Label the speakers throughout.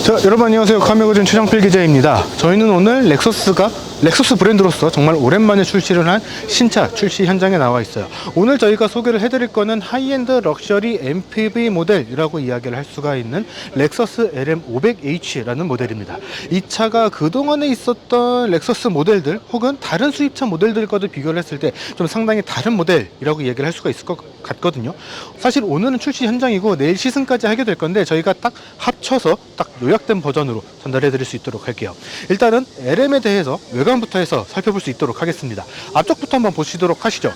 Speaker 1: 자, 여러분 안녕하세요. 카메고진 최정필 기자입니다. 저희는 오늘 렉서스 브랜드로서 정말 오랜만에 출시를 한 신차 출시 현장에 나와 있어요. 오늘 저희가 소개를 해드릴 거는 하이엔드 럭셔리 MPV 모델이라고 이야기를 할 수가 있는 렉서스 LM500H라는 모델입니다. 이 차가 그동안에 있었던 렉서스 모델들 혹은 다른 수입차 모델들과도 비교를 했을 때 좀 상당히 다른 모델이라고 이야기를 할 수가 있을 것 같거든요. 사실 오늘은 출시 현장이고 내일 시승까지 하게 될 건데 저희가 딱 합쳐서 딱 요약된 버전으로 전달해 드릴 수 있도록 할게요. 일단은 LM에 대해서 외관부터 해서 살펴볼 수 있도록 하겠습니다. 앞쪽부터 한번 보시도록 하시죠.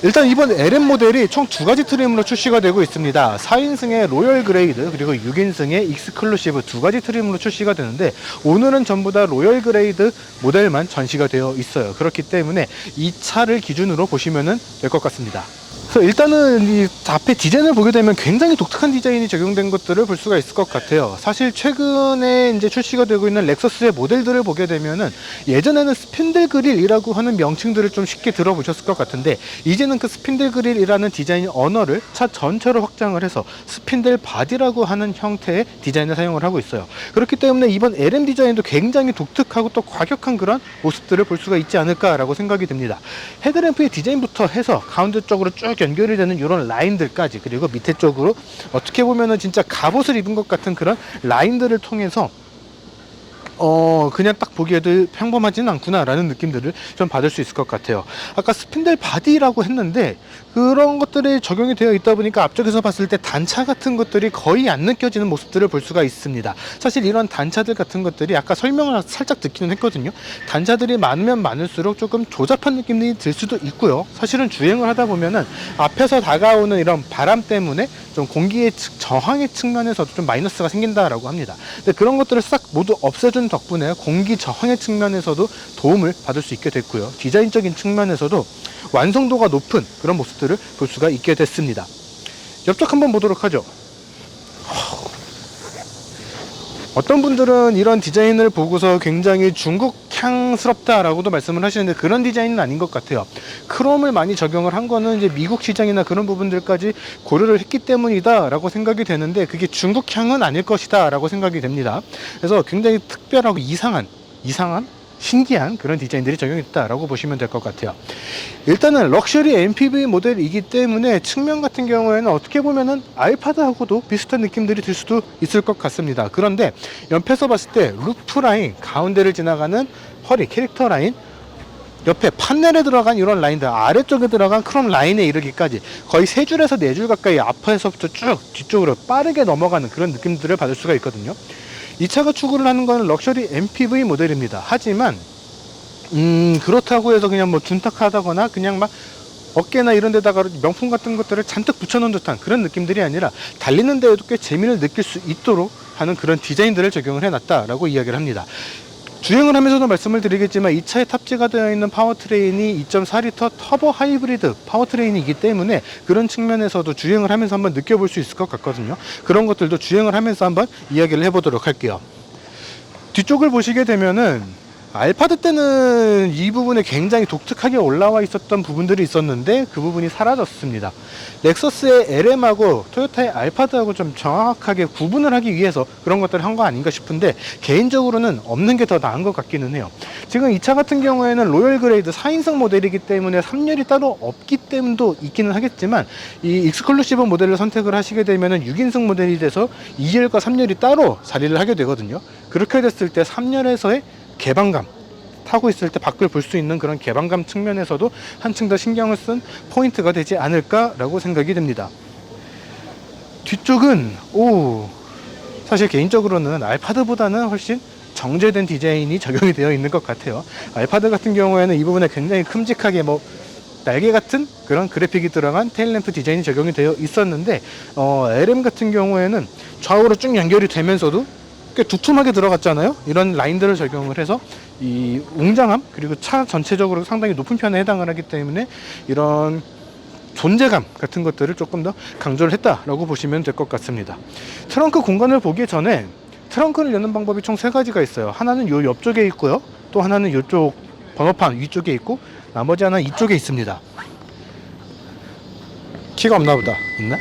Speaker 1: 일단 이번 LM 모델이 총 두 가지 트림으로 출시가 되고 있습니다. 4인승의 로열 그레이드 그리고 6인승의 익스클루시브 두 가지 트림으로 출시가 되는데 오늘은 전부 다 로열 그레이드 모델만 전시가 되어 있어요. 그렇기 때문에 이 차를 기준으로 보시면 될 것 같습니다. 그래서 일단은 이 앞에 디자인을 보게 되면 굉장히 독특한 디자인이 적용된 것들을 볼 수가 있을 것 같아요. 사실 최근에 이제 출시가 되고 있는 렉서스의 모델들을 보게 되면은 예전에는 스핀들 그릴이라고 하는 명칭들을 좀 쉽게 들어보셨을 것 같은데 이제는 그 스핀들 그릴이라는 디자인 언어를 차 전체로 확장을 해서 스핀들 바디라고 하는 형태의 디자인을 사용을 하고 있어요. 그렇기 때문에 이번 LM 디자인도 굉장히 독특하고 또 과격한 그런 모습들을 볼 수가 있지 않을까라고 생각이 듭니다. 헤드램프의 디자인부터 해서 가운데 쪽으로 쭉 연결이 되는 이런 라인들까지 그리고 밑에 쪽으로 어떻게 보면은 진짜 갑옷을 입은 것 같은 그런 라인들을 통해서 그냥 딱 보기에도 평범하지는 않구나 라는 느낌들을 좀 받을 수 있을 것 같아요. 아까 스핀들 바디라고 했는데 그런 것들이 적용이 되어 있다 보니까 앞쪽에서 봤을 때 단차 같은 것들이 거의 안 느껴지는 모습들을 볼 수가 있습니다. 사실 이런 단차들 같은 것들이 아까 설명을 살짝 듣기는 했거든요. 단차들이 많으면 많을수록 조금 조잡한 느낌이 들 수도 있고요. 사실은 주행을 하다 보면은 앞에서 다가오는 이런 바람 때문에 좀 공기의 저항의 측면에서도 좀 마이너스가 생긴다라고 합니다. 근데 그런 것들을 싹 모두 없애준 덕분에 공기 저항의 측면에서도 도움을 받을 수 있게 됐고요. 디자인적인 측면에서도 완성도가 높은 그런 모습들을 볼 수가 있게 됐습니다. 옆쪽 한번 보도록 하죠. 어떤 분들은 이런 디자인을 보고서 굉장히 중국향스럽다라고도 말씀을 하시는데 그런 디자인은 아닌 것 같아요. 크롬을 많이 적용을 한 거는 이제 미국 시장이나 그런 부분들까지 고려를 했기 때문이다 라고 생각이 되는데 그게 중국향은 아닐 것이다 라고 생각이 됩니다. 그래서 굉장히 특별하고 이상한 신기한 그런 디자인들이 적용했다라고 보시면 될 것 같아요. 일단은 럭셔리 MPV 모델이기 때문에 측면 같은 경우에는 어떻게 보면은 알파드하고도 비슷한 느낌들이 들 수도 있을 것 같습니다. 그런데 옆에서 봤을 때 루프 라인, 가운데를 지나가는 허리, 캐릭터 라인, 옆에 판넬에 들어간 이런 라인들, 아래쪽에 들어간 크롬 라인에 이르기까지 거의 3줄에서 4줄 가까이 앞에서부터 쭉 뒤쪽으로 빠르게 넘어가는 그런 느낌들을 받을 수가 있거든요. 이 차가 추구를 하는 건 럭셔리 MPV 모델입니다. 하지만 그렇다고 해서 그냥 뭐 둔탁하다거나 그냥 막 어깨나 이런 데다가 명품 같은 것들을 잔뜩 붙여놓은 듯한 그런 느낌들이 아니라 달리는 데에도 꽤 재미를 느낄 수 있도록 하는 그런 디자인들을 적용을 해놨다라고 이야기를 합니다. 주행을 하면서도 말씀을 드리겠지만 이 차에 탑재가 되어 있는 파워트레인이 2.4L 터보 하이브리드 파워트레인이기 때문에 그런 측면에서도 주행을 하면서 한번 느껴볼 수 있을 것 같거든요. 그런 것들도 주행을 하면서 한번 이야기를 해보도록 할게요. 뒤쪽을 보시게 되면은 알파드 때는 이 부분에 굉장히 독특하게 올라와 있었던 부분들이 있었는데 그 부분이 사라졌습니다. 렉서스의 LM하고 토요타의 알파드하고 좀 정확하게 구분을 하기 위해서 그런 것들을 한 거 아닌가 싶은데 개인적으로는 없는 게 더 나은 것 같기는 해요. 지금 이 차 같은 경우에는 로열 그레이드 4인승 모델이기 때문에 3열이 따로 없기 때문도 있기는 하겠지만 이 익스클루시브 모델을 선택을 하시게 되면 6인승 모델이 돼서 2열과 3열이 따로 자리를 하게 되거든요. 그렇게 됐을 때 3열에서의 개방감, 타고 있을 때 밖을 볼 수 있는 그런 개방감 측면에서도 한층 더 신경을 쓴 포인트가 되지 않을까라고 생각이 듭니다. 뒤쪽은 사실 개인적으로는 알파드보다는 훨씬 정제된 디자인이 적용이 되어 있는 것 같아요. 알파드 같은 경우에는 이 부분에 굉장히 큼직하게 날개 같은 그런 그래픽이 들어간 테일램프 디자인이 적용이 되어 있었는데 LM 같은 경우에는 좌우로 쭉 연결이 되면서도 꽤 두툼하게 들어갔잖아요. 이런 라인들을 적용을 해서 이 웅장함 그리고 차 전체적으로 상당히 높은 편에 해당을 하기 때문에 이런 존재감 같은 것들을 조금 더 강조를 했다라고 보시면 될 것 같습니다. 트렁크 공간을 보기 전에 트렁크를 여는 방법이 총 3가지가 있어요. 하나는 요 옆쪽에 있고요. 또 하나는 이쪽 번호판 위쪽에 있고 나머지 하나는 이쪽에 있습니다. 키가 없나 보다. 있나?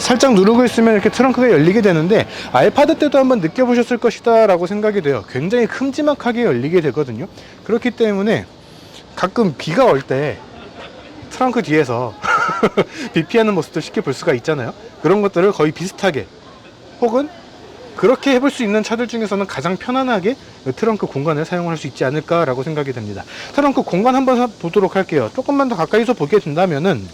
Speaker 1: 살짝 누르고 있으면 이렇게 트렁크가 열리게 되는데, 알파드 때도 한번 느껴보셨을 것이다 라고 생각이 돼요. 굉장히 큼지막하게 열리게 되거든요. 그렇기 때문에 가끔 비가 올 때 트렁크 뒤에서 비 피하는 모습도 쉽게 볼 수가 있잖아요. 그런 것들을 거의 비슷하게, 혹은 그렇게 해볼 수 있는 차들 중에서는 가장 편안하게 트렁크 공간을 사용할 수 있지 않을까 라고 생각이 됩니다. 트렁크 공간 한번 보도록 할게요. 조금만 더 가까이서 보게 된다면은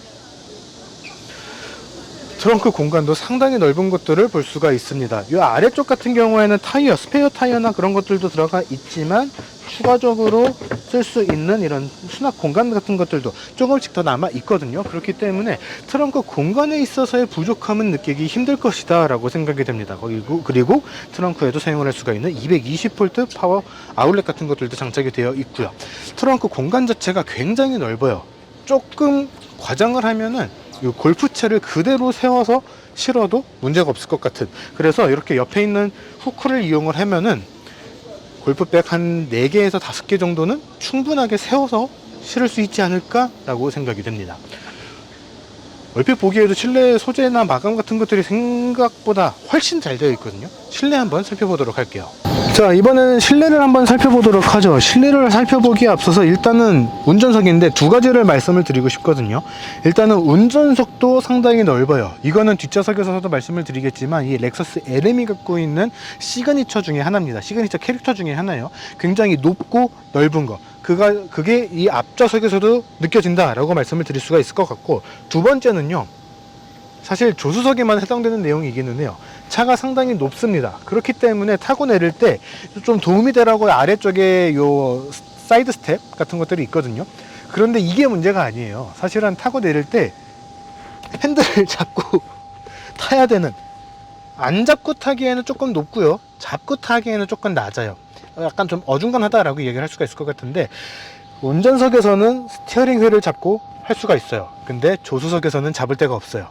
Speaker 1: 트렁크 공간도 상당히 넓은 것들을 볼 수가 있습니다. 이 아래쪽 같은 경우에는 타이어, 스페어 타이어나 그런 것들도 들어가 있지만 추가적으로 쓸 수 있는 이런 수납 공간 같은 것들도 조금씩 더 남아 있거든요. 그렇기 때문에 트렁크 공간에 있어서의 부족함은 느끼기 힘들 것이다 라고 생각이 됩니다. 그리고 트렁크에도 사용을 할 수가 있는 220V 파워 아울렛 같은 것들도 장착이 되어 있고요. 트렁크 공간 자체가 굉장히 넓어요. 조금 과장을 하면은 이 골프채를 그대로 세워서 실어도 문제가 없을 것 같은, 그래서 이렇게 옆에 있는 후크를 이용을 하면은 골프백 한 4개에서 5개 정도는 충분하게 세워서 실을 수 있지 않을까 라고 생각이 됩니다. 얼핏 보기에도 실내 소재나 마감 같은 것들이 생각보다 훨씬 잘 되어 있거든요. 실내 한번 살펴보도록 할게요. 자, 이번에는 실내를 한번 살펴보도록 하죠. 실내를 살펴보기에 앞서서 일단은 운전석인데 두 가지를 말씀을 드리고 싶거든요. 일단은 운전석도 상당히 넓어요. 이거는 뒷좌석에서도 말씀을 드리겠지만 이 렉서스 LM이 갖고 있는 시그니처 중에 하나입니다. 시그니처 캐릭터 중에 하나예요. 굉장히 높고 넓은 거, 그게 이 앞좌석에서도 느껴진다 라고 말씀을 드릴 수가 있을 것 같고, 두 번째는요, 사실 조수석에만 해당되는 내용이기는 해요. 차가 상당히 높습니다. 그렇기 때문에 타고 내릴 때 좀 도움이 되라고 아래쪽에 요 사이드 스텝 같은 것들이 있거든요. 그런데 이게 문제가 아니에요. 사실은 타고 내릴 때 핸들을 잡고 타야 되는, 안 잡고 타기에는 조금 높고요, 잡고 타기에는 조금 낮아요. 약간 좀 어중간하다라고 얘기를 할 수가 있을 것 같은데, 운전석에서는 스티어링 휠을 잡고 할 수가 있어요. 근데 조수석에서는 잡을 데가 없어요.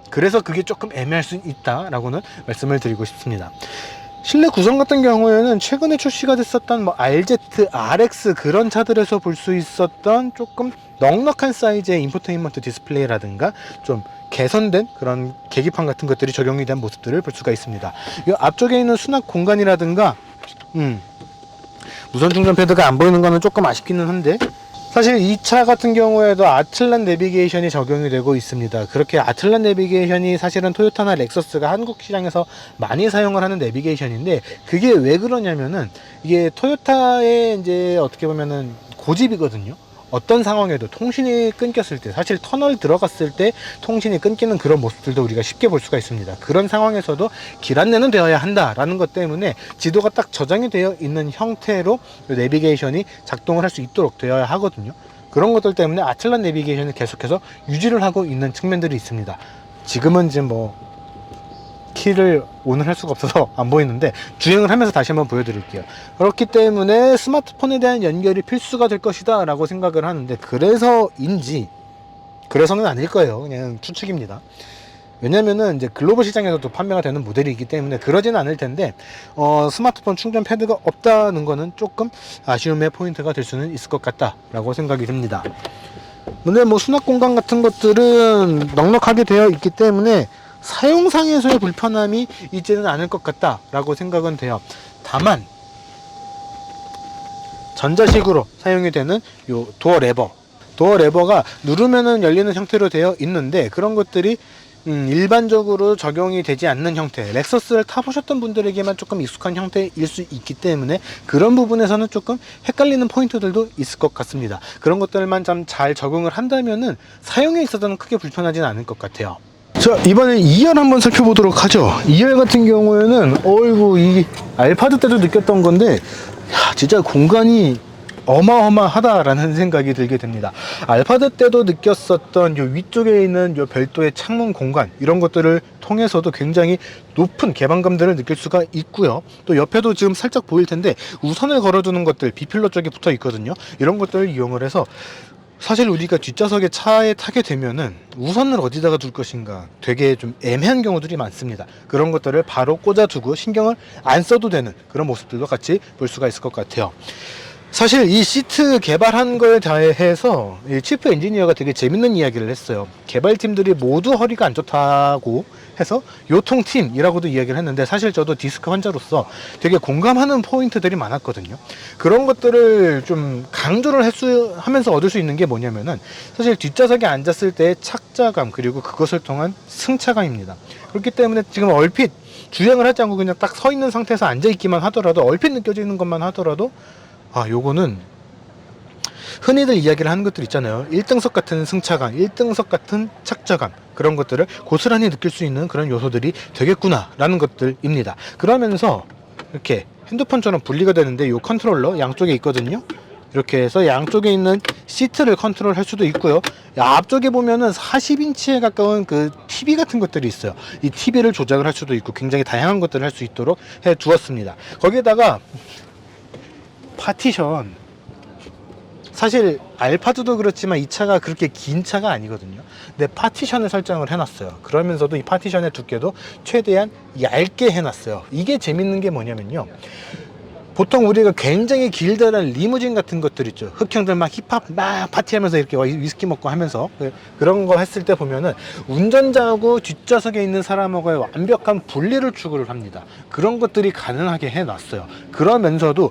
Speaker 1: 그래서 그게 조금 애매할 수 있다라고는 말씀을 드리고 싶습니다. 실내 구성 같은 경우에는 최근에 출시가 됐었던 RZ, RX 그런 차들에서 볼 수 있었던 조금 넉넉한 사이즈의 인포테인먼트 디스플레이라든가 좀 개선된 그런 계기판 같은 것들이 적용이 된 모습들을 볼 수가 있습니다. 이 앞쪽에 있는 수납 공간이라든가 무선 충전 패드가 안 보이는 거는 조금 아쉽기는 한데, 사실 이 차 같은 경우에도 아틀란 내비게이션이 적용이 되고 있습니다. 그렇게 아틀란 내비게이션이 사실은 토요타나 렉서스가 한국 시장에서 많이 사용을 하는 내비게이션인데, 그게 왜 그러냐면은 이게 토요타의 이제 어떻게 보면은 고집이거든요. 어떤 상황에도 통신이 끊겼을 때, 사실 터널 들어갔을 때 통신이 끊기는 그런 모습들도 우리가 쉽게 볼 수가 있습니다. 그런 상황에서도 길 안내는 되어야 한다라는 것 때문에 지도가 딱 저장이 되어 있는 형태로 내비게이션이 작동을 할 수 있도록 되어야 하거든요. 그런 것들 때문에 아틀란 내비게이션을 계속해서 유지를 하고 있는 측면들이 있습니다. 지금은 이제 키를 오늘 할 수가 없어서 안 보이는데 주행을 하면서 다시 한번 보여드릴게요. 그렇기 때문에 스마트폰에 대한 연결이 필수가 될 것이다 라고 생각을 하는데, 그래서는 아닐 거예요. 그냥 추측입니다. 왜냐면은 이제 글로벌 시장에서도 판매가 되는 모델이기 때문에 그러지는 않을 텐데, 스마트폰 충전 패드가 없다는 거는 조금 아쉬움의 포인트가 될 수는 있을 것 같다 라고 생각이 듭니다. 근데 수납 공간 같은 것들은 넉넉하게 되어 있기 때문에 사용상에서의 불편함이 있지는 않을 것 같다 라고 생각은 돼요. 다만 전자식으로 사용이 되는 요 도어 레버가 누르면은 열리는 형태로 되어 있는데, 그런 것들이 일반적으로 적용이 되지 않는 형태, 렉서스를 타보셨던 분들에게만 조금 익숙한 형태일 수 있기 때문에 그런 부분에서는 조금 헷갈리는 포인트들도 있을 것 같습니다. 그런 것들만 좀 잘 적응을 한다면은 사용에 있어서는 크게 불편하지는 않을 것 같아요. 자, 이번엔 2열 한번 살펴보도록 하죠. 2열 같은 경우에는 이 알파드 때도 느꼈던 건데, 진짜 공간이 어마어마하다라는 생각이 들게 됩니다. 알파드 때도 느꼈었던 요 위쪽에 있는 요 별도의 창문 공간, 이런 것들을 통해서도 굉장히 높은 개방감들을 느낄 수가 있고요. 또 옆에도 지금 살짝 보일 텐데 우선을 걸어두는 것들, B필러 쪽에 붙어 있거든요. 이런 것들을 이용을 해서, 사실 우리가 뒷좌석에 차에 타게 되면은 우선을 어디다가 둘 것인가 되게 좀 애매한 경우들이 많습니다. 그런 것들을 바로 꽂아두고 신경을 안 써도 되는 그런 모습들도 같이 볼 수가 있을 것 같아요. 사실 이 시트 개발한 거에 대해서 이 치프 엔지니어가 되게 재밌는 이야기를 했어요. 개발팀들이 모두 허리가 안 좋다고 해서 요통팀이라고도 이야기를 했는데, 사실 저도 디스크 환자로서 되게 공감하는 포인트들이 많았거든요. 그런 것들을 좀 강조를 하면서 얻을 수 있는 게 뭐냐면은, 사실 뒷좌석에 앉았을 때의 착자감, 그리고 그것을 통한 승차감입니다. 그렇기 때문에 지금 얼핏 주행을 하지 않고 그냥 딱 서 있는 상태에서 앉아 있기만 하더라도, 얼핏 느껴지는 것만 하더라도, 아, 요거는 흔히들 이야기를 하는 것들 있잖아요. 1등석 같은 승차감, 1등석 같은 착자감, 그런 것들을 고스란히 느낄 수 있는 그런 요소들이 되겠구나 라는 것들입니다. 그러면서 이렇게 핸드폰처럼 분리가 되는데, 요 컨트롤러 양쪽에 있거든요. 이렇게 해서 양쪽에 있는 시트를 컨트롤 할 수도 있고요. 앞쪽에 보면은 40인치에 가까운 그 TV 같은 것들이 있어요. 이 TV를 조작을 할 수도 있고, 굉장히 다양한 것들을 할 수 있도록 해 두었습니다. 거기에다가 파티션, 사실 알파드도 그렇지만 이 차가 그렇게 긴 차가 아니거든요. 근데 파티션을 설정을 해놨어요. 그러면서도 이 파티션의 두께도 최대한 얇게 해놨어요. 이게 재밌는 게 뭐냐면요, 보통 우리가 굉장히 길다란 리무진 같은 것들 있죠. 흑형들 막 힙합 막 파티하면서 이렇게 위스키 먹고 하면서 그런 거 했을 때 보면은 운전자하고 뒷좌석에 있는 사람하고의 완벽한 분리를 추구를 합니다. 그런 것들이 가능하게 해놨어요. 그러면서도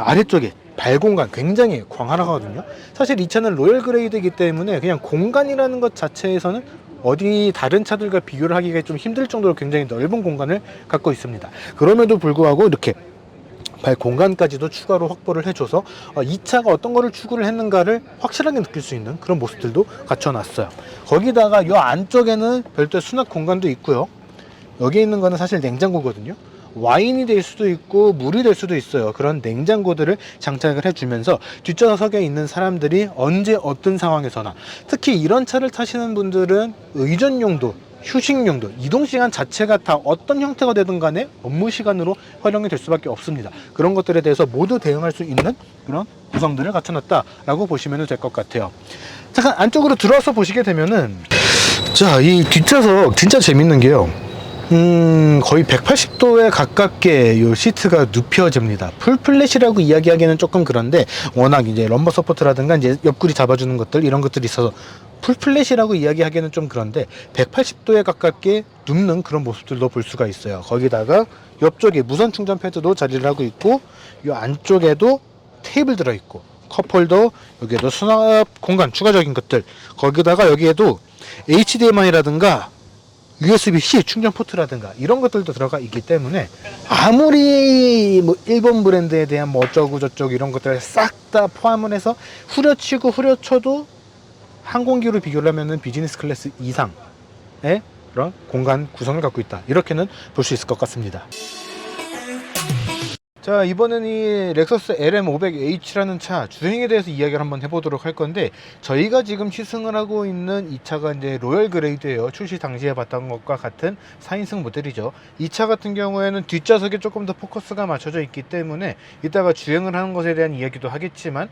Speaker 1: 아래쪽에 발 공간 굉장히 광활하거든요. 사실 이 차는 로열 그레이드이기 때문에 그냥 공간이라는 것 자체에서는 어디 다른 차들과 비교를 하기가 좀 힘들 정도로 굉장히 넓은 공간을 갖고 있습니다. 그럼에도 불구하고 이렇게 발 공간까지도 추가로 확보를 해줘서 이 차가 어떤 거를 추구를 했는가를 확실하게 느낄 수 있는 그런 모습들도 갖춰놨어요. 거기다가 이 안쪽에는 별도의 수납 공간도 있고요. 여기 있는 거는 사실 냉장고거든요. 와인이 될 수도 있고 물이 될 수도 있어요. 그런 냉장고들을 장착을 해주면서 뒷좌석에 있는 사람들이 언제 어떤 상황에서나, 특히 이런 차를 타시는 분들은 의전용도, 휴식용도, 이동시간 자체가 다 어떤 형태가 되든 간에 업무시간으로 활용이 될 수밖에 없습니다. 그런 것들에 대해서 모두 대응할 수 있는 그런 구성들을 갖춰놨다라고 보시면 될 것 같아요. 잠깐 안쪽으로 들어와서 보시게 되면은, 자, 이 뒷좌석 진짜 재밌는 게요, 거의 180도에 가깝게 이 시트가 눕혀집니다. 풀플랫이라고 이야기하기에는 조금 그런데, 워낙 이제 럼버 서포트라든가 이제 옆구리 잡아주는 것들, 이런 것들이 있어서 풀플랫이라고 이야기하기에는 좀 그런데, 180도에 가깝게 눕는 그런 모습들도 볼 수가 있어요. 거기다가 옆쪽에 무선 충전 패드도 자리를 하고 있고, 이 안쪽에도 테이블 들어있고, 컵홀더, 여기에도 수납 공간 추가적인 것들, 거기다가 여기에도 HDMI라든가 USB-C 충전 포트라든가 이런 것들도 들어가 있기 때문에, 아무리 뭐 일본 브랜드에 대한 뭐 어쩌고 저쩌고 이런 것들을 싹 다 포함을 해서 후려치고 후려쳐도 항공기로 비교를 하면은 비즈니스 클래스 이상의 그런 공간 구성을 갖고 있다, 이렇게는 볼 수 있을 것 같습니다. 자, 이번엔 이 렉서스 LM500H라는 차 주행에 대해서 이야기를 한번 해보도록 할 건데, 저희가 지금 시승을 하고 있는 이 차가 이제 로열 그레이드예요. 출시 당시에 봤던 것과 같은 4인승 모델이죠. 이 차 같은 경우에는 뒷좌석에 조금 더 포커스가 맞춰져 있기 때문에 이따가 주행을 하는 것에 대한 이야기도 하겠지만,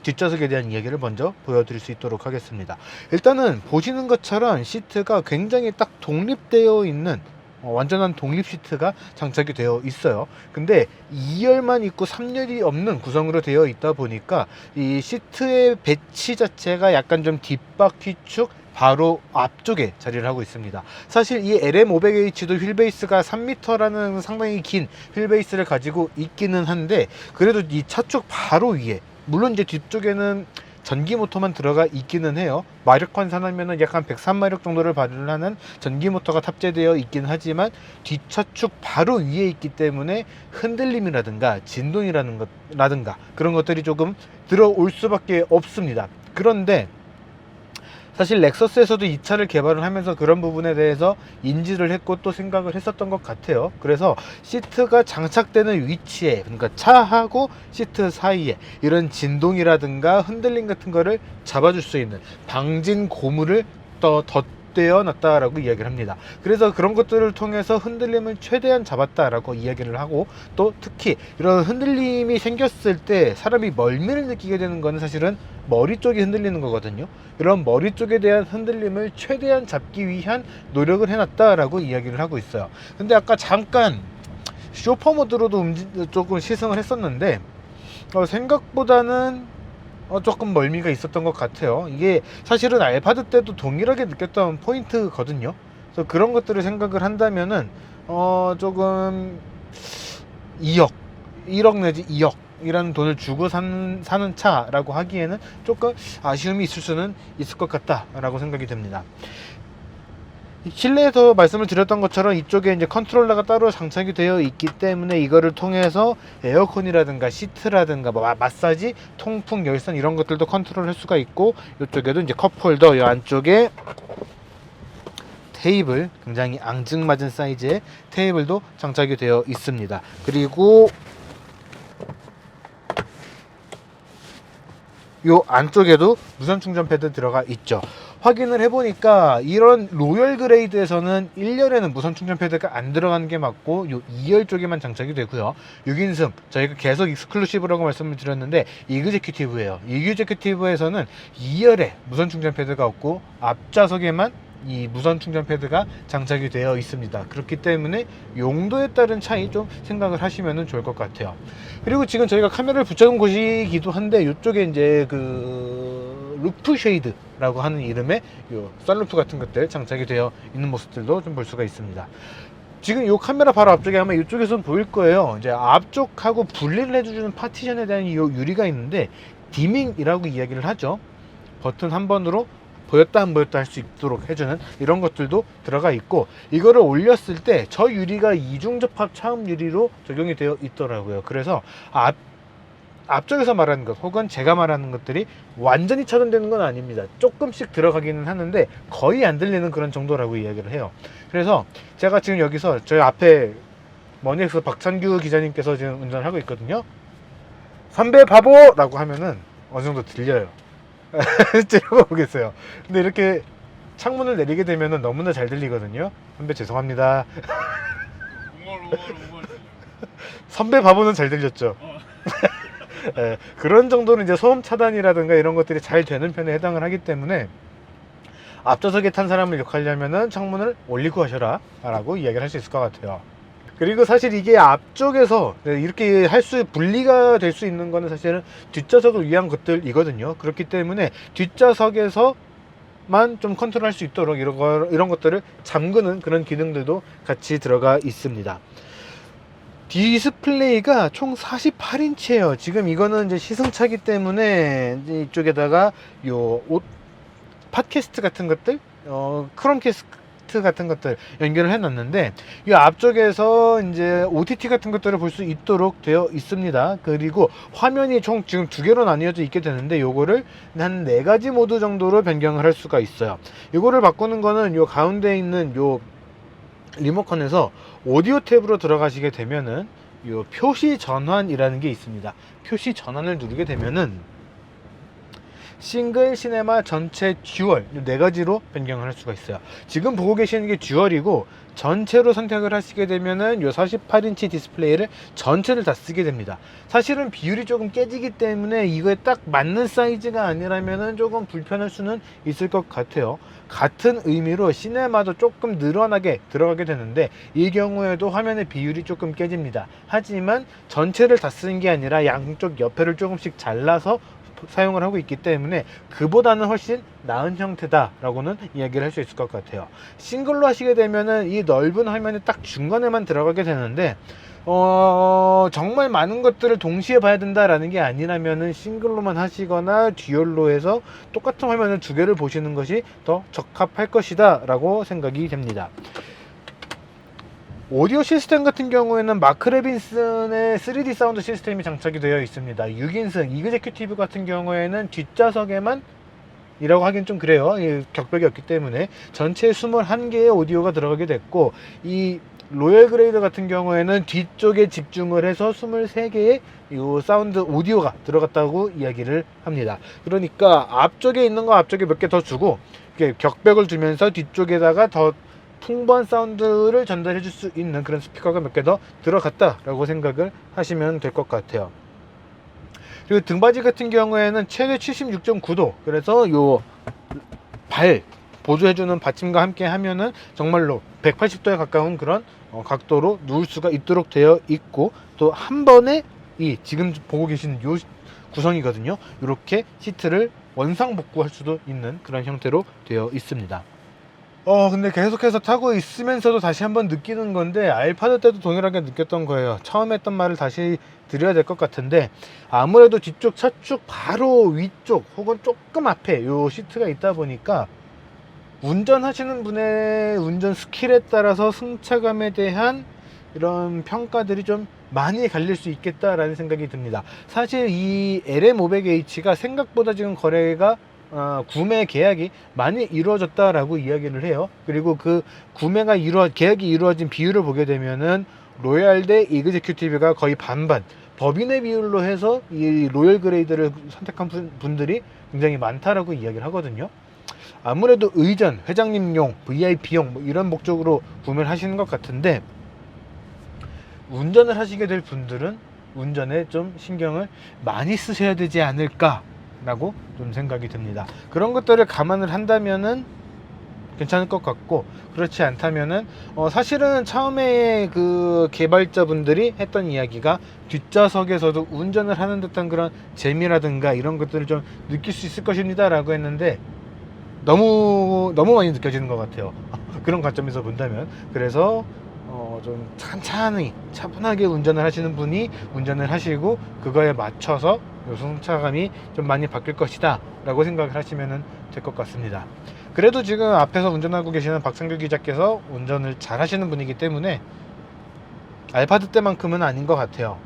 Speaker 1: 뒷좌석에 대한 이야기를 먼저 보여드릴 수 있도록 하겠습니다. 일단은 보시는 것처럼 시트가 굉장히 딱 독립되어 있는 완전한 독립 시트가 장착이 되어 있어요. 근데 2열만 있고 3열이 없는 구성으로 되어 있다 보니까 이 시트의 배치 자체가 약간 좀 뒷바퀴 축 바로 앞쪽에 자리를 하고 있습니다. 사실 이 LM500H도 휠베이스가 3m라는 상당히 긴 휠베이스를 가지고 있기는 한데, 그래도 이 차 쪽 바로 위에, 물론 이제 뒤쪽에는 전기 모터만 들어가 있기는 해요. 마력 환산하면은 약 한 103마력 정도를 발휘하는 전기 모터가 탑재되어 있긴 하지만, 뒷차축 바로 위에 있기 때문에 흔들림이라든가 진동이라든가 그런 것들이 조금 들어올 수밖에 없습니다. 그런데 사실 렉서스에서도 이 차를 개발을 하면서 그런 부분에 대해서 인지를 했고 또 생각을 했었던 것 같아요. 그래서 시트가 장착되는 위치에, 그러니까 차하고 시트 사이에 이런 진동이라든가 흔들림 같은 거를 잡아줄 수 있는 방진 고무를 덧대어 놨다라고 이야기를 합니다. 그래서 그런 것들을 통해서 흔들림을 최대한 잡았다라고 이야기를 하고, 또 특히 이런 흔들림이 생겼을 때 사람이 멀미를 느끼게 되는 거는 사실은 머리 쪽이 흔들리는 거거든요. 이런 머리 쪽에 대한 흔들림을 최대한 잡기 위한 노력을 해놨다라고 이야기를 하고 있어요. 근데 아까 잠깐 쇼퍼 모드로도 조금 시승을 했었는데, 생각보다는 조금 멀미가 있었던 것 같아요. 이게 사실은 알파드 때도 동일하게 느꼈던 포인트거든요. 그래서 그런 것들을 생각을 한다면은 조금 2억 1억 내지 2억 이라는 돈을 주고 사는 차라고 하기에는 조금 아쉬움이 있을 수는 있을 것 같다 라고 생각이 됩니다. 실내에서 말씀을 드렸던 것처럼 이쪽에 이제 컨트롤러가 따로 장착이 되어 있기 때문에 이거를 통해서 에어컨이라든가 시트라든가 뭐 마사지, 통풍, 열선 이런 것들도 컨트롤 할 수가 있고, 이쪽에도 이제 컵홀더, 이 안쪽에 테이블, 굉장히 앙증맞은 사이즈의 테이블도 장착이 되어 있습니다. 그리고 요 안쪽에도 무선 충전 패드 들어가 있죠. 확인을 해보니까 이런 로열 그레이드에서는 1열에는 무선 충전 패드가 안 들어가는 게 맞고 요 2열 쪽에만 장착이 되고요. 6인승 저희가 계속 익스클루시브라고 말씀을 드렸는데 이그제큐티브예요. 이그제큐티브에서는 2열에 무선 충전 패드가 없고 앞좌석에만 이 무선 충전 패드가 장착이 되어 있습니다. 그렇기 때문에 용도에 따른 차이 좀 생각을 하시면 좋을 것 같아요. 그리고 지금 저희가 카메라를 붙여놓은 곳이기도 한데 이쪽에 이제 그 루프 쉐이드라고 하는 이름의 요 썬루프 같은 것들 장착이 되어 있는 모습들도 좀 볼 수가 있습니다. 지금 이 카메라 바로 앞쪽에 아마 이쪽에서는 보일 거예요. 이제 앞쪽하고 분리를 해주는 파티션에 대한 이 유리가 있는데 디밍이라고 이야기를 하죠. 버튼 한 번으로 보였다 안 보였다 할 수 있도록 해주는 이런 것들도 들어가 있고, 이거를 올렸을 때 저 유리가 이중접합 차음 유리로 적용이 되어 있더라고요. 그래서 앞쪽에서 말하는 것 혹은 제가 말하는 것들이 완전히 차단되는 건 아닙니다. 조금씩 들어가기는 하는데 거의 안 들리는 그런 정도라고 이야기를 해요. 그래서 제가 지금 여기서 저희 앞에 머니엑스 박찬규 기자님께서 지금 운전을 하고 있거든요. 선배 바보! 라고 하면은 어느 정도 들려요. 찔러보겠어요. 근데 이렇게 창문을 내리게 되면 너무나 잘 들리거든요. 선배 죄송합니다. 선배 바보는 잘 들렸죠. 네, 그런 정도는 이제 소음 차단이라든가 이런 것들이 잘 되는 편에 해당을 하기 때문에 앞좌석에 탄 사람을 욕하려면은 창문을 올리고 하셔라 라고 이야기를 할 수 있을 것 같아요. 그리고 사실 이게 앞쪽에서 이렇게 분리가 될 수 있는 거는 사실은 뒷좌석을 위한 것들이거든요. 그렇기 때문에 뒷좌석에서만 좀 컨트롤할 수 있도록 이런 것들을 잠그는 그런 기능들도 같이 들어가 있습니다. 디스플레이가 총 48인치예요. 지금 이거는 이제 시승차기 때문에 이제 이쪽에다가 팟캐스트 같은 것들, 크롬캐스트 같은 것들 연결을 해 놨는데 이 앞쪽에서 이제 OTT 같은 것들을 볼 수 있도록 되어 있습니다. 그리고 화면이 총 지금 두 개로 나뉘어져 있게 되는데 요거를 한 4가지 모드 정도로 변경을 할 수가 있어요. 요거를 바꾸는 거는 요 가운데 있는 요 리모컨에서 오디오 탭으로 들어가시게 되면은 요 표시 전환이라는 게 있습니다. 표시 전환을 누르게 되면은 싱글, 시네마, 전체, 듀얼 4가지로 변경을 할 수가 있어요. 지금 보고 계시는 게 듀얼이고 전체로 선택을 하시게 되면은 요 48인치 디스플레이를 전체를 다 쓰게 됩니다. 사실은 비율이 조금 깨지기 때문에 이거에 딱 맞는 사이즈가 아니라면은 조금 불편할 수는 있을 것 같아요. 같은 의미로 시네마도 조금 늘어나게 들어가게 되는데 이 경우에도 화면의 비율이 조금 깨집니다. 하지만 전체를 다 쓰는 게 아니라 양쪽 옆에를 조금씩 잘라서 사용을 하고 있기 때문에 그보다는 훨씬 나은 형태다라고는 이야기를 할 수 있을 것 같아요. 싱글로 하시게 되면은 이 넓은 화면이 딱 중간에만 들어가게 되는데 정말 많은 것들을 동시에 봐야 된다라는 게 아니라면은 싱글로만 하시거나 듀얼로 해서 똑같은 화면을 2개를 보시는 것이 더 적합할 것이다 라고 생각이 됩니다. 오디오 시스템 같은 경우에는 마크 레빈슨의 3D 사운드 시스템이 장착이 되어 있습니다. 6인승 이그제큐티브 같은 경우에는 뒷좌석에만 이라고 하긴 좀 그래요. 격벽이 없기 때문에 전체 21개의 오디오가 들어가게 됐고, 이 로열 그레이드 같은 경우에는 뒤쪽에 집중을 해서 23개의 이 사운드 오디오가 들어갔다고 이야기를 합니다. 그러니까 앞쪽에 있는 거 앞쪽에 몇 개 더 주고 격벽을 두면서 뒤쪽에다가 더 풍부한 사운드를 전달해 줄 수 있는 그런 스피커가 몇 개 더 들어갔다라고 생각을 하시면 될 것 같아요. 그리고 등받이 같은 경우에는 최대 76.9도, 그래서 요 발 보조해주는 받침과 함께 하면은 정말로 180도에 가까운 그런 각도로 누울 수가 있도록 되어 있고, 또 한 번에 이 지금 보고 계신 요 구성이거든요. 이렇게 시트를 원상복구할 수도 있는 그런 형태로 되어 있습니다. 근데 계속해서 타고 있으면서도 다시 한번 느끼는 건데, 알파드 때도 동일하게 느꼈던 거예요. 처음 했던 말을 다시 드려야 될 것 같은데, 아무래도 뒤쪽 차축 바로 위쪽 혹은 조금 앞에 요 시트가 있다 보니까 운전하시는 분의 운전 스킬에 따라서 승차감에 대한 이런 평가들이 좀 많이 갈릴 수 있겠다라는 생각이 듭니다. 사실 이 LM500H가 생각보다 지금 거래가 구매 계약이 많이 이루어졌다라고 이야기를 해요. 그리고 그 계약이 이루어진 비율을 보게 되면은 로얄 대 이그제큐티브가 거의 반반, 법인의 비율로 해서 이 로열 그레이드를 선택한 분들이 굉장히 많다라고 이야기를 하거든요. 아무래도 의전, 회장님용, VIP용 뭐 이런 목적으로 구매를 하시는 것 같은데, 운전을 하시게 될 분들은 운전에 좀 신경을 많이 쓰셔야 되지 않을까 라고 좀 생각이 듭니다. 그런 것들을 감안을 한다면은 괜찮을 것 같고, 그렇지 않다면은 사실은 처음에 그 개발자분들이 했던 이야기가 뒷좌석에서도 운전을 하는 듯한 그런 재미라든가 이런 것들을 좀 느낄 수 있을 것입니다 라고 했는데, 너무 많이 느껴지는 것 같아요. 그런 관점에서 본다면. 그래서 좀 천천히 차분하게 운전을 하시는 분이 운전을 하시고, 그거에 맞춰서 승차감이 좀 많이 바뀔 것이다 라고 생각을 하시면 될 것 같습니다. 그래도 지금 앞에서 운전하고 계시는 박상규 기자께서 운전을 잘 하시는 분이기 때문에 알파드 때만큼은 아닌 것 같아요.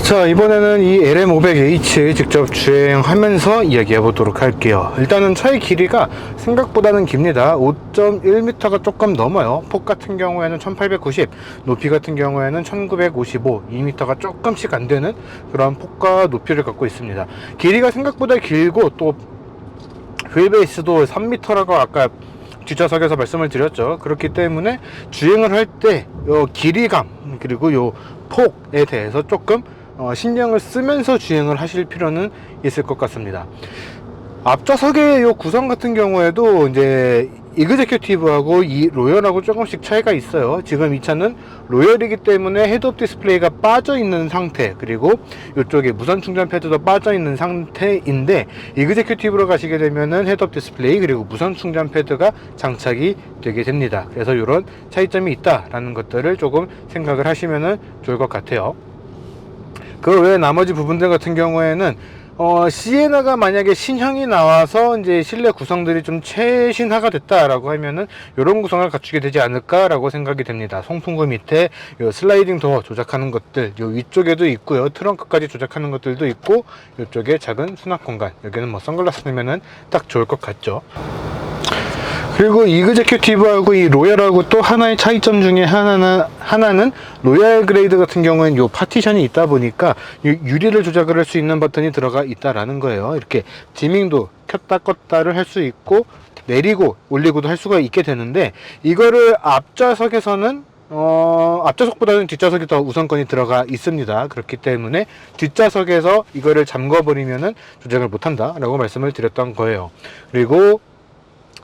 Speaker 1: 자, 이번에는 이 LM500H 직접 주행하면서 이야기해 보도록 할게요. 일단은 차의 길이가 생각보다는 깁니다. 5.1m가 조금 넘어요. 폭 같은 경우에는 1890, 높이 같은 경우에는 1955, 2m가 조금씩 안 되는 그런 폭과 높이를 갖고 있습니다. 길이가 생각보다 길고, 또 휠베이스도 3m라고 아까 뒷좌석에서 말씀을 드렸죠. 그렇기 때문에 주행을 할 때 요 길이감 그리고 요 폭에 대해서 조금 신경을 쓰면서 주행을 하실 필요는 있을 것 같습니다. 앞좌석의 요 구성 같은 경우에도 이제 이그제큐티브하고 이 로열하고 조금씩 차이가 있어요. 지금 이 차는 로열이기 때문에 헤드업 디스플레이가 빠져 있는 상태, 그리고 이쪽에 무선 충전 패드도 빠져 있는 상태인데, 이그제큐티브로 가시게 되면은 헤드업 디스플레이 그리고 무선 충전 패드가 장착이 되게 됩니다. 그래서 이런 차이점이 있다라는 것들을 조금 생각을 하시면 좋을 것 같아요. 그 외에 나머지 부분들 같은 경우에는 시에나가 만약에 신형이 나와서 이제 실내 구성들이 좀 최신화가 됐다라고 하면은 이런 구성을 갖추게 되지 않을까라고 생각이 됩니다. 송풍구 밑에 요 슬라이딩 도어 조작하는 것들 요 위쪽에도 있고요. 트렁크까지 조작하는 것들도 있고, 이쪽에 작은 수납 공간, 여기는 뭐 선글라스 넣으면은 딱 좋을 것 같죠. 그리고 이그제큐티브하고 이 로얄하고 또 하나의 차이점 중에 하나는 로얄 그레이드 같은 경우에는 요 파티션이 있다 보니까 유리를 조작을 할 수 있는 버튼이 들어가 있다라는 거예요. 이렇게 디밍도 켰다 껐다를 할 수 있고, 내리고 올리고도 할 수가 있게 되는데, 이거를 앞좌석에서는 앞좌석보다는 뒷좌석이 더 우선권이 들어가 있습니다. 그렇기 때문에 뒷좌석에서 이거를 잠궈버리면은 조작을 못한다 라고 말씀을 드렸던 거예요. 그리고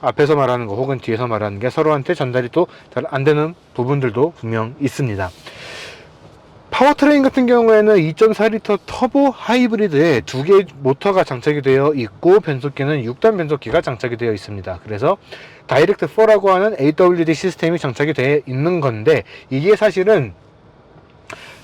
Speaker 1: 앞에서 말하는 거 혹은 뒤에서 말하는 게 서로한테 전달이 또 잘 안 되는 부분들도 분명 있습니다. 파워트레인 같은 경우에는 2.4L 터보 하이브리드에 두 개의 모터가 장착이 되어 있고, 변속기는 6단 변속기가 장착이 되어 있습니다. 그래서 다이렉트 4라고 하는 AWD 시스템이 장착이 되어 있는 건데, 이게 사실은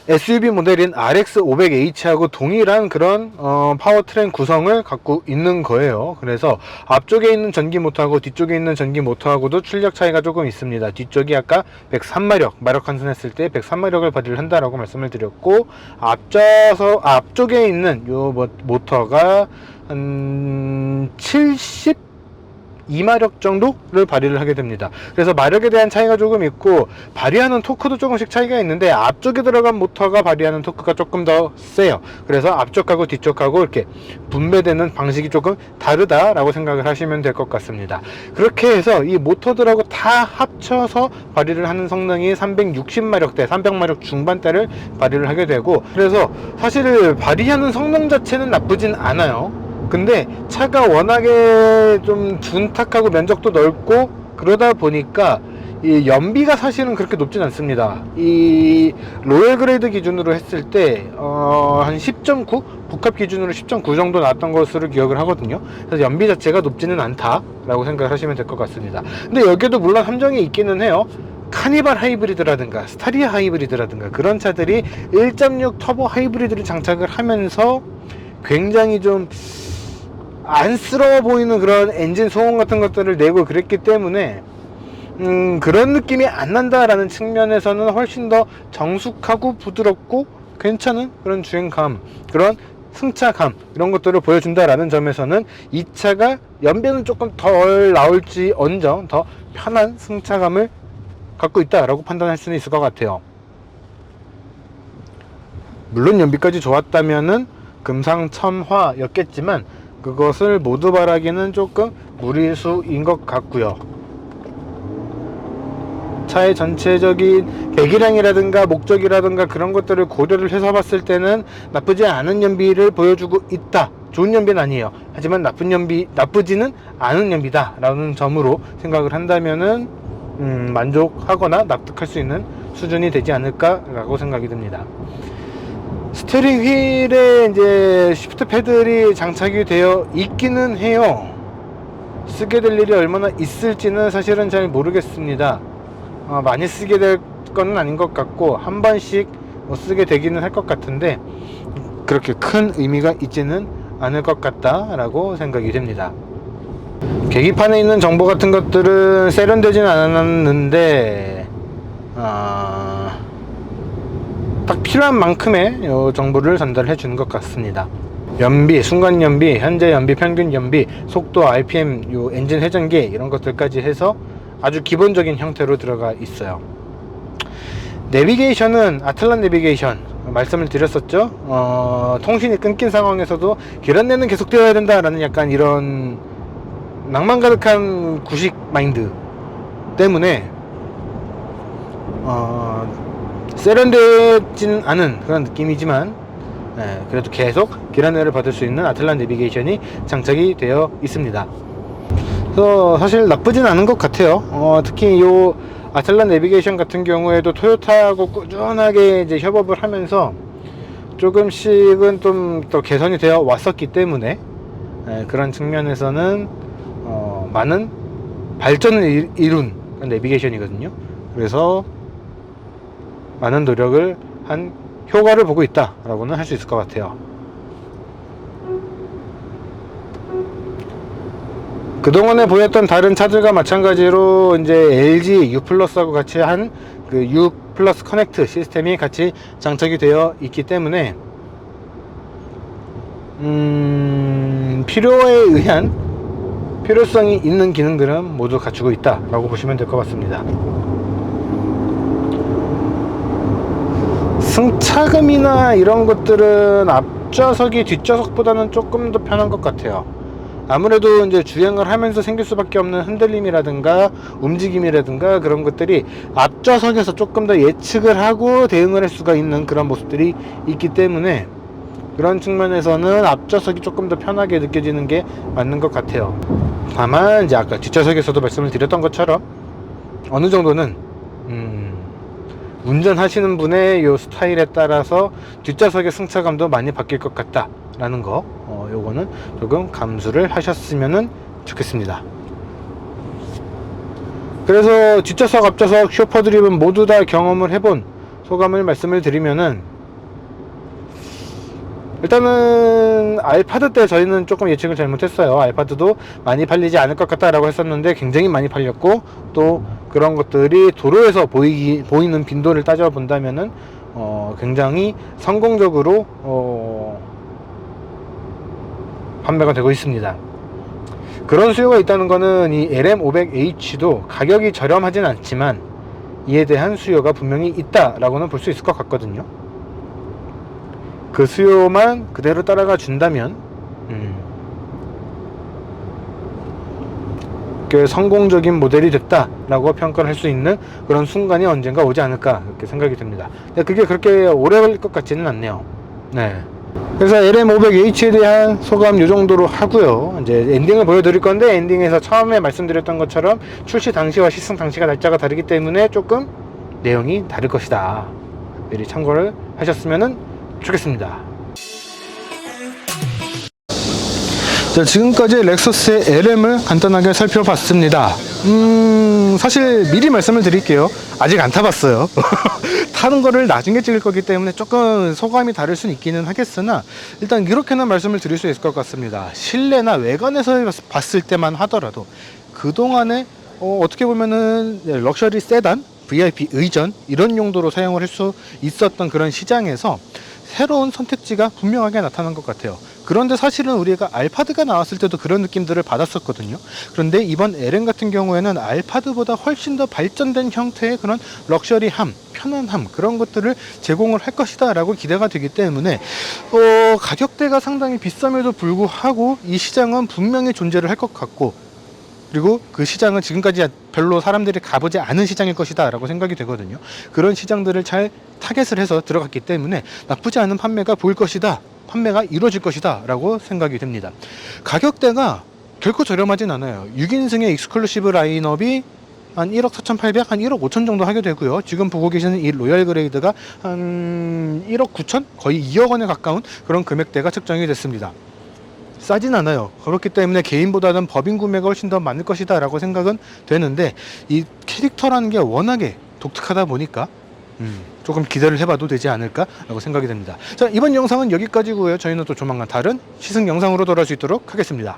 Speaker 1: SUV 모델인 RX500H하고 동일한 그런 파워트레인 구성을 갖고 있는 거예요. 그래서 앞쪽에 있는 전기 모터하고 뒤쪽에 있는 전기 모터하고도 출력 차이가 조금 있습니다. 뒤쪽이 아까 103마력, 마력 환산했을 때 103마력을 발휘를 한다라고 말씀을 드렸고, 앞쪽에 있는 요 모터가 한 2마력 정도를 발휘를 하게 됩니다. 그래서 마력에 대한 차이가 조금 있고, 발휘하는 토크도 조금씩 차이가 있는데, 앞쪽에 들어간 모터가 발휘하는 토크가 조금 더 세요. 그래서 앞쪽하고 뒤쪽하고 이렇게 분배되는 방식이 조금 다르다라고 생각을 하시면 될 것 같습니다. 그렇게 해서 이 모터들하고 다 합쳐서 발휘를 하는 성능이 360마력대, 300마력 중반대를 발휘를 하게 되고, 그래서 사실 발휘하는 성능 자체는 나쁘진 않아요. 근데 차가 워낙에 좀 둔탁하고 면적도 넓고 그러다 보니까 이 연비가 사실은 그렇게 높진 않습니다. 이 로열 그레이드 기준으로 했을 때 한 10.9 복합 기준으로 10.9 정도 나왔던 것으로 기억을 하거든요. 그래서 연비 자체가 높지는 않다라고 생각을 하시면 될 것 같습니다. 근데 여기에도 물론 함정이 있기는 해요. 카니발 하이브리드라든가 스타리아 하이브리드라든가 그런 차들이 1.6 터보 하이브리드를 장착을 하면서 굉장히 좀 안쓰러워 보이는 그런 엔진 소음 같은 것들을 내고 그랬기 때문에 그런 느낌이 안 난다라는 측면에서는 훨씬 더 정숙하고 부드럽고 괜찮은 그런 주행감, 그런 승차감 이런 것들을 보여준다라는 점에서는 이 차가 연비는 조금 덜 나올지 언정 더 편한 승차감을 갖고 있다라고 판단할 수는 있을 것 같아요. 물론 연비까지 좋았다면은 금상첨화였겠지만 그것을 모두 바라기는 조금 무리수인 것 같고요. 차의 전체적인 배기량이라든가 목적이라든가 그런 것들을 고려를 해서 봤을 때는 나쁘지 않은 연비를 보여주고 있다. 좋은 연비는 아니에요. 하지만 나쁘지는 않은 연비다 라는 점으로 생각을 한다면은 만족하거나 납득할 수 있는 수준이 되지 않을까 라고 생각이 듭니다. 스티어링 휠에 이제 시프트 패들이 장착이 되어 있기는 해요. 쓰게 될 일이 얼마나 있을지는 사실은 잘 모르겠습니다. 많이 쓰게 될 건 아닌 것 같고 한 번씩 쓰게 되기는 할 것 같은데 그렇게 큰 의미가 있지는 않을 것 같다라고 생각이 됩니다. 계기판에 있는 정보 같은 것들은 세련되지는 않았는데 딱 필요한 만큼의 정보를 전달해 주는 것 같습니다. 연비, 순간 연비, 현재 연비, 평균 연비, 속도, RPM, 엔진 회전기 이런 것들까지 해서 아주 기본적인 형태로 들어가 있어요. 내비게이션은 아틀란 내비게이션 말씀을 드렸었죠. 통신이 끊긴 상황에서도 길 안내는 계속되어야 된다라는 약간 이런 낭만 가득한 구식 마인드 때문에 세련되지는 않은 그런 느낌이지만 그래도 계속 길 안내를 받을 수 있는 아틀란 내비게이션이 장착이 되어 있습니다. 그래서 사실 나쁘진 않은 것 같아요. 특히 이 아틀란 내비게이션 같은 경우에도 토요타하고 꾸준하게 이제 협업을 하면서 조금씩은 좀 더 개선이 되어 왔었기 때문에 그런 측면에서는 많은 발전을 이룬 내비게이션이거든요. 그래서 많은 노력을 한 효과를 보고 있다라고는 할 수 있을 것 같아요. 그동안에 보였던 다른 차들과 마찬가지로 이제 LG U 플러스하고 같이 한 그 U 플러스 커넥트 시스템이 같이 장착이 되어 있기 때문에 필요에 의한 필요성이 있는 기능들은 모두 갖추고 있다라고 보시면 될 것 같습니다. 승차감이나 이런 것들은 앞좌석이 뒷좌석보다는 조금 더 편한 것 같아요. 아무래도 이제 주행을 하면서 생길 수밖에 없는 흔들림이라든가 움직임이라든가 그런 것들이 앞좌석에서 조금 더 예측을 하고 대응을 할 수가 있는 그런 모습들이 있기 때문에 그런 측면에서는 앞좌석이 조금 더 편하게 느껴지는 게 맞는 것 같아요. 다만 이제 아까 뒷좌석에서도 말씀을 드렸던 것처럼 어느 정도는 운전하시는 분의 요 스타일에 따라서 뒷좌석의 승차감도 많이 바뀔 것 같다 라는 거 요거는 조금 감수를 하셨으면 좋겠습니다. 그래서 뒷좌석 앞좌석 쇼퍼 드립은 모두 다 경험을 해본 소감을 말씀을 드리면은 일단은 알파드 때 저희는 조금 예측을 잘못했어요. 알파드도 많이 팔리지 않을 것 같다라고 했었는데 굉장히 많이 팔렸고 또 그런 것들이 도로에서 보이는 빈도를 따져본다면은 굉장히 성공적으로 판매가 되고 있습니다. 그런 수요가 있다는 거는 이 LM500H도 가격이 저렴하진 않지만 이에 대한 수요가 분명히 있다라고는 볼 수 있을 것 같거든요. 그 수요만 그대로 따라가 준다면 꽤 성공적인 모델이 됐다라고 평가를 할 수 있는 그런 순간이 언젠가 오지 않을까 그렇게 생각이 듭니다. 근데 그게 그렇게 오래 걸릴 것 같지는 않네요. 네. 그래서 LM500H에 대한 소감 이 정도로 하고요. 이제 엔딩을 보여드릴 건데, 엔딩에서 처음에 말씀드렸던 것처럼 출시 당시와 시승 당시가 날짜가 다르기 때문에 조금 내용이 다를 것이다. 미리 참고를 하셨으면 좋겠습니다. 자, 지금까지 렉서스의 LM을 간단하게 살펴봤습니다. 사실 미리 말씀을 드릴게요. 아직 안 타봤어요. 타는 거를 나중에 찍을 거기 때문에 조금 소감이 다를 수는 있기는 하겠으나, 일단 이렇게는 말씀을 드릴 수 있을 것 같습니다. 실내나 외관에서 봤을 때만 하더라도 그동안에 어떻게 보면은 럭셔리 세단, VIP 의전 이런 용도로 사용을 할 수 있었던 그런 시장에서 새로운 선택지가 분명하게 나타난 것 같아요. 그런데 사실은 우리가 알파드가 나왔을 때도 그런 느낌들을 받았었거든요. 그런데 이번 LM 같은 경우에는 알파드보다 훨씬 더 발전된 형태의 그런 럭셔리함, 편안함, 그런 것들을 제공을 할 것이다 라고 기대가 되기 때문에 가격대가 상당히 비쌈에도 불구하고 이 시장은 분명히 존재를 할 것 같고, 그리고 그 시장은 지금까지 별로 사람들이 가보지 않은 시장일 것이다 라고 생각이 되거든요. 그런 시장들을 잘 타겟을 해서 들어갔기 때문에 나쁘지 않은 판매가 보일 것이다, 판매가 이루어질 것이다 라고 생각이 됩니다. 가격대가 결코 저렴하진 않아요. 6인승의 익스클루시브 라인업이 한 1억 4,800, 한 1억 5천 정도 하게 되고요. 지금 보고 계시는 이 로얄 그레이드가 한 1억 9천, 거의 2억 원에 가까운 그런 금액대가 측정이 됐습니다. 싸진 않아요. 그렇기 때문에 개인보다는 법인 구매가 훨씬 더 많을 것이다 라고 생각은 되는데, 이 캐릭터라는 게 워낙에 독특하다 보니까 조금 기대를 해봐도 되지 않을까 라고 생각이 됩니다. 자, 이번 영상은 여기까지고요. 저희는 또 조만간 다른 시승 영상으로 돌아올 수 있도록 하겠습니다.